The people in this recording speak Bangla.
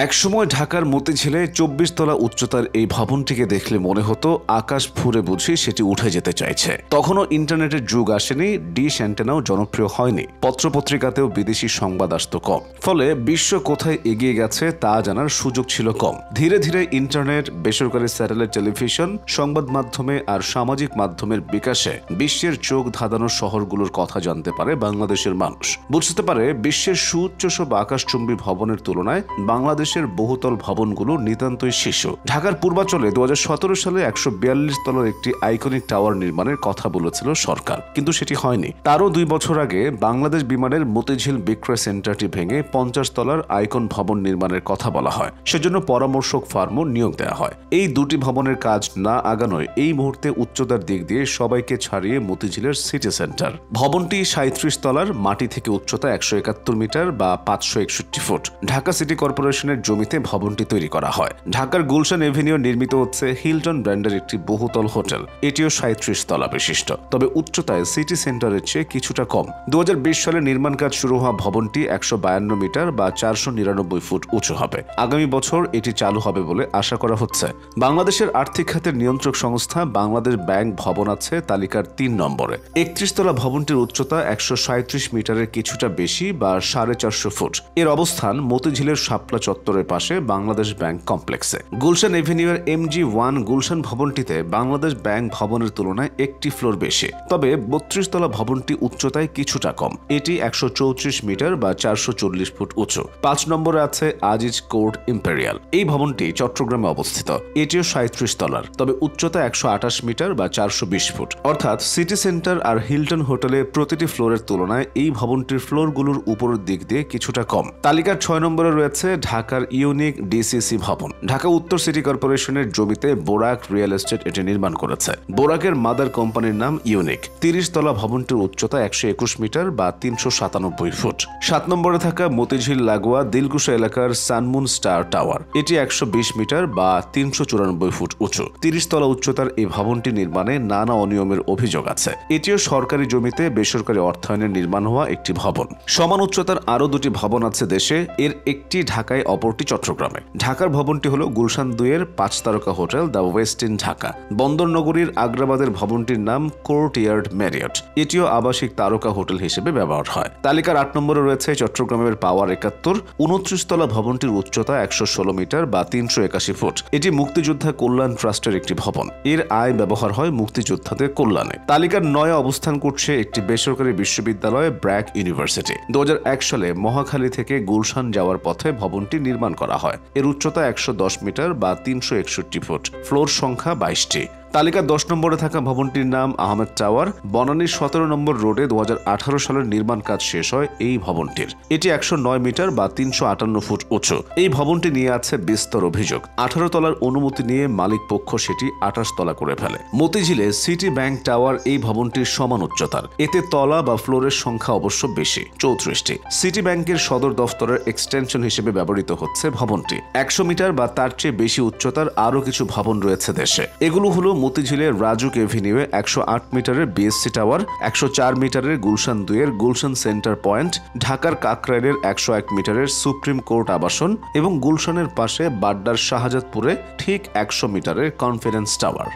একসময় ঢাকার মতিঝিলে ২৪ তলা উচ্চতার এই ভবনটিকে দেখলে মনে হতো আকাশ ফুঁড়ে বুঝি সেটি উঠে যেতে চাইছে। তখনও ইন্টারনেটের যুগ আসেনি, ডিশ অ্যান্টেনাও জনপ্রিয় হয়নি, পত্রপত্রিকাতেও বিদেশি সংবাদ আসত কম। ফলে বিশ্ব কোথায় এগিয়ে গেছে তা জানার সুযোগ ছিল কম। ধীরে ধীরে ইন্টারনেট, বেসরকারি স্যাটেলাইট টেলিভিশন, সংবাদ মাধ্যমে আর সামাজিক মাধ্যমের বিকাশে বিশ্বের চোখ ধাঁধানো শহরগুলোর কথা জানতে পারে বাংলাদেশের মানুষ। বুঝতে পারে বিশ্বের সুউচ্চ সব আকাশচুম্বী ভবনের তুলনায় বাংলাদেশের বহুতল ভবনগুলো নিতান্তই শিশু। ঢাকার পূর্বাঞ্চলে ২০১৭ সালে ১৪২ তলার একটি আইকনিক টাওয়ার নির্মাণের কথা বলেছিল সরকার, কিন্তু সেটি হয়নি। তারও ২ বছর আগে বাংলাদেশ বিমানের মতিঝিল বিক্রয় সেন্টারটি ভেঙে ৫০ তলার আইকন ভবন নির্মাণের কথা বলা হয়। সেজন্য পরামর্শক ফার্মও নিয়োগ দেওয়া হয়। এই দুটি ভবনের কাজ না আগানোয় এই মুহূর্তে উচ্চতার দিক দিয়ে সবাইকে ছাড়িয়ে মতিঝিলের সিটি সেন্টার। ভবনটি ৩৭ তলার, মাটি থেকে উচ্চতা ১৭১ মিটার বা ৫৬১ ফুট। ঢাকা সিটি কর্পোরেশনের জমিতে ভবনটি তৈরি করা হয়। ঢাকার গুলশান এভিনিউ নির্মিত হচ্ছে হিলটন ব্র্যান্ডের একটি বহুতল হোটেল। এটিও ৩৭ তলা বিশিষ্ট, তবে উচ্চতায় সিটি সেন্টারের চেয়ে কিছুটা কম। ২০২০ সালে নির্মাণ কাজ শুরু হওয়া ভবনটি ১৫২ মিটার বা ৪৯৯ ফুট উঁচু হবে। আগামী বছর এটি চালু হবে বলে আশা করা হচ্ছে। বাংলাদেশের আর্থিক খাতের নিয়ন্ত্রক সংস্থা বাংলাদেশ ব্যাংক ভবন আছে তালিকার ৩ নম্বরে। ৩১ তলা ভবনটির উচ্চতা ১৩৭ মিটারের কিছুটা বেশি বা ৪৫০ ফুট। এর অবস্থান মতিঝিলের শাপলা চত্বরের পাশে বাংলাদেশ ব্যাংক কমপ্লেক্সে। গুলশান এভিনিউর MG1 গুলশান ভবনটিতে বাংলাদেশ ব্যাংক ভবনের তুলনায় একটি ফ্লোর বেশি, তবে ৩২ তলা ভবনটি উচ্চতায় কিছুটা কম। এটি ১৩৪ মিটার বা ৪৪০ ফুট উঁচু। ৫ নম্বরে আছে আজিজ কোর্ট ইম্পেরিয়াল। এই ভবনটি চট্টগ্রামে অবস্থিত। এটিও ৩৭ তলার, তবে উচ্চতা ১২৮ মিটার বা ৪২০ ফুট। অর্থাৎ সিটি সেন্টার আর হিলটন হোটেলে প্রতিটি ফ্লোরের তুলনায় এই ভবনটির ফ্লোরগুলোর উপরের দিক দিয়ে কিছুটা কম। তালিকার ৬ নম্বরে রয়েছে ঢাকার ইউনিক DCC ভবন। ঢাকা উত্তর সিটি কর্পোরেশনের জমিতে বোরাক রিয়েল এস্টেট এটি নির্মাণ করেছে। বোরাকের মাদার কোম্পানির নাম ইউনিক। ৩০ তলা ভবনটির উচ্চতা ১২১ মিটার বা ৩৯৭ ফুট। ৭ নম্বরে থাকা মতিঝিল লাগোয়া দিলকুশা এলাকার সানমুন স্টার টাওয়ার। এটি ১২০ মিটার বা ৩৯৪ ফুট উঁচু। ৩০ তলা উচ্চতার এই ভবনটি নির্মাণে নানা অনিয়মের অভিযোগ আছে। এটিও সরকারি জমিতে বেসরকারি অর্থায়নে নির্মাণ হওয়া একটি ভবন। সমান উচ্চতার আরও দুটি ভবন আছে দেশে। এর একটি ঢাকায়, অপরটি চট্টগ্রামে। ঢাকার ভবনটি হল গুলশান ২-এর ৫ তারকা hotel the West in Dhaka. বন্দর নগরীর আগ্রাবাদের ভবনটির নাম কোর্টইয়ার্ড ম্যারিয়ট। এটিও আবাসিক তারকা হোটেল হিসেবে ব্যবহার হয়। তালিকার ৮ নম্বরে রয়েছে চট্টগ্রামের পাওয়ার ৭১। ২৯ তলা ভবনটির উচ্চতা ১১৬ মিটার বা ৩৮১ ফুট। এটি মুক্তিযোদ্ধা কল্যাণ ট্রাস্টের একটি ভবন। এর আয় ব্যবহার হয় মুক্তিযোদ্ধাদের কল্যাণে। তালিকার ৯-এ অবস্থান করছে একটি বেসরকারি বিশ্ববিদ্যালয়, ব্র্যাক ইউনিভার্সিটি। ২০০১ সালে মহাখালী থেকে গুলশান যাওয়ার পথে ভবনটি নির্মাণ করা হয়। এর উচ্চতা ১১০ মিটার বা ৩৬১ ফুট। ফ্লোর সংখ্যা ২২টি। তালিকার ১০ নম্বরে থাকা ভবনটির নাম আহমেদ টাওয়ার। বনানীর ১৭ নম্বর রোডে ২০১৮ সালের নির্মাণ কাজ শেষ হয় এই ভবনটির। এটি ১০৯ মিটার বা ৩৫৮ ফুট উঁচু। এই ভবনটি নিয়ে আছে বিস্তর অভিযোগ। ১৮ তলার অনুমতি নিয়ে মালিক পক্ষ সেটি ২৮ তলা করে ফেলে। মতিঝিলে সিটি ব্যাংক টাওয়ার এই ভবনটির সমান উচ্চতার। এতে তলা বা ফ্লোরের সংখ্যা অবশ্য বেশি, ৩৪টি। সিটি ব্যাংকের সদর দফতরের এক্সটেনশন হিসেবে ব্যবহৃত হচ্ছে ভবনটি। ১০০ মিটার বা তার চেয়ে বেশি উচ্চতার আরও কিছু ভবন রয়েছে দেশে। এগুলো হলো মতিঝিলের রাজুক এভিনিউয়ে ১০৮ মিটারের BSC টাওয়ার, ১০৪ মিটারের গুলশান ২-এর গুলশান সেন্টার পয়েন্ট, ঢাকার কাকরাইলের ১০১ মিটারের সুপ্রিম কোর্ট আবাসন এবং গুলশানের পাশে বাড্ডার শাহজাদপুরে ঠিক ১০০ মিটারের কনফারেন্স টাওয়ার।